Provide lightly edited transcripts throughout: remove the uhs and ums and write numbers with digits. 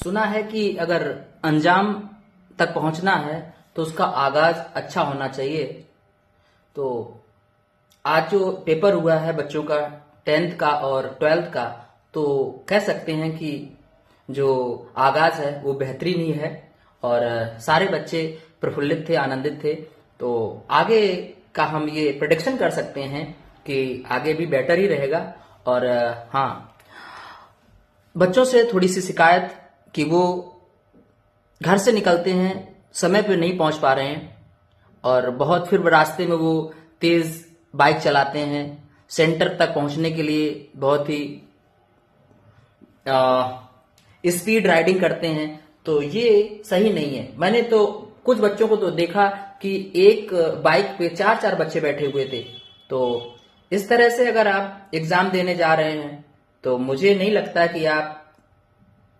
सुना है कि अगर अंजाम तक पहुंचना है तो उसका आगाज अच्छा होना चाहिए। तो आज जो पेपर हुआ है बच्चों का 10th का और 12th का, तो कह सकते हैं कि जो आगाज है वो बेहतरीन ही है और सारे बच्चे प्रफुल्लित थे, आनंदित थे। तो आगे का हम ये प्रेडिक्शन कर सकते हैं कि आगे भी बेटर ही रहेगा। और हाँ, बच्चों से थोड़ी सी शिकायत कि वो घर से निकलते हैं, समय पे नहीं पहुंच पा रहे हैं और बहुत फिर रास्ते में वो तेज बाइक चलाते हैं, सेंटर तक पहुंचने के लिए बहुत ही स्पीड राइडिंग करते हैं। तो ये सही नहीं है। मैंने तो कुछ बच्चों को तो देखा कि एक बाइक पे चार चार बच्चे बैठे हुए थे। तो इस तरह से अगर आप एग्जाम देने जा रहे हैं तो मुझे नहीं लगता कि आप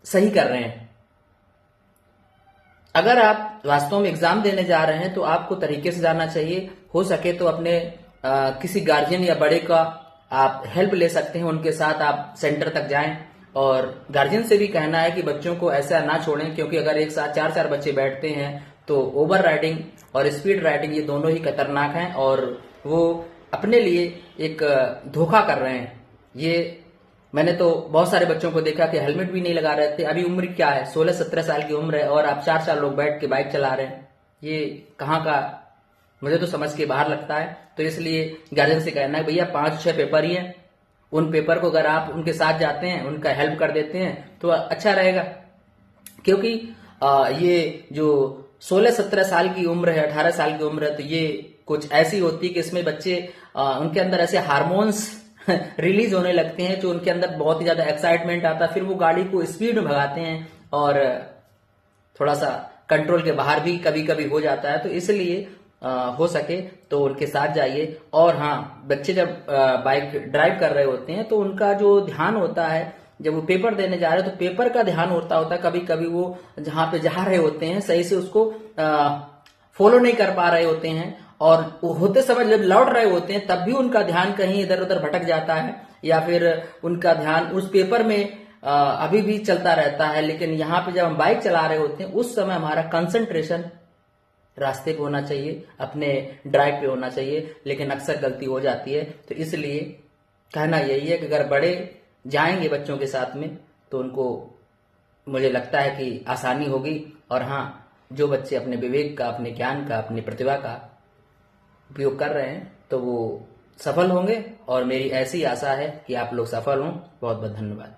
सही कर रहे हैं। अगर आप वास्तव में एग्जाम देने जा रहे हैं तो आपको तरीके से जाना चाहिए। हो सके तो अपने किसी गार्जियन या बड़े का आप हेल्प ले सकते हैं, उनके साथ आप सेंटर तक जाएं। और गार्जियन से भी कहना है कि बच्चों को ऐसा ना छोड़ें, क्योंकि अगर एक साथ चार चार बच्चे बैठते हैं तो ओवर राइडिंग और स्पीड राइडिंग ये दोनों ही खतरनाक हैं और वो अपने लिए एक धोखा कर रहे हैं। ये मैंने तो बहुत सारे बच्चों को देखा कि हेलमेट भी नहीं लगा रहे थे। अभी उम्र क्या है, 16-17 साल की उम्र है और आप चार चार लोग बैठ के बाइक चला रहे हैं। ये कहाँ का, मुझे तो समझ के बाहर लगता है। तो इसलिए गार्जियन से कहना है भैया 5-6 पेपर ही हैं, उन पेपर को अगर आप उनके साथ जाते हैं, उनका हेल्प कर देते हैं तो अच्छा रहेगा। क्योंकि ये जो 16-17 साल की उम्र है, 18 साल की उम्र है, तो ये कुछ ऐसी होती है कि इसमें बच्चे उनके अंदर ऐसे हार्मोन्स रिलीज होने लगते हैं जो उनके अंदर बहुत ही ज्यादा एक्साइटमेंट आता है। फिर वो गाड़ी को स्पीड में भगाते हैं और थोड़ा सा कंट्रोल के बाहर भी कभी कभी हो जाता है। तो इसलिए हो सके तो उनके साथ जाइए। और हाँ, बच्चे जब बाइक ड्राइव कर रहे होते हैं तो उनका जो ध्यान होता है, जब वो पेपर देने जा रहे हैं तो पेपर का ध्यान होता है। कभी कभी वो जहां पे जा रहे होते हैं सही से उसको फॉलो नहीं कर पा रहे होते हैं और वो होते समय जब लौट रहे होते हैं तब भी उनका ध्यान कहीं इधर उधर भटक जाता है, या फिर उनका ध्यान उस पेपर में अभी भी चलता रहता है। लेकिन यहाँ पे जब हम बाइक चला रहे होते हैं उस समय हमारा कंसंट्रेशन रास्ते पे होना चाहिए, अपने ड्राइव पे होना चाहिए। लेकिन अक्सर गलती हो जाती है। तो इसलिए कहना यही है कि अगर बड़े जाएंगे बच्चों के साथ में तो उनको, मुझे लगता है कि आसानी होगी। और हाँ, जो बच्चे अपने विवेक का, अपने ज्ञान का, अपनी प्रतिभा का उपयोग कर रहे हैं तो वो सफल होंगे और मेरी ऐसी आशा है कि आप लोग सफल हों। बहुत बहुत धन्यवाद।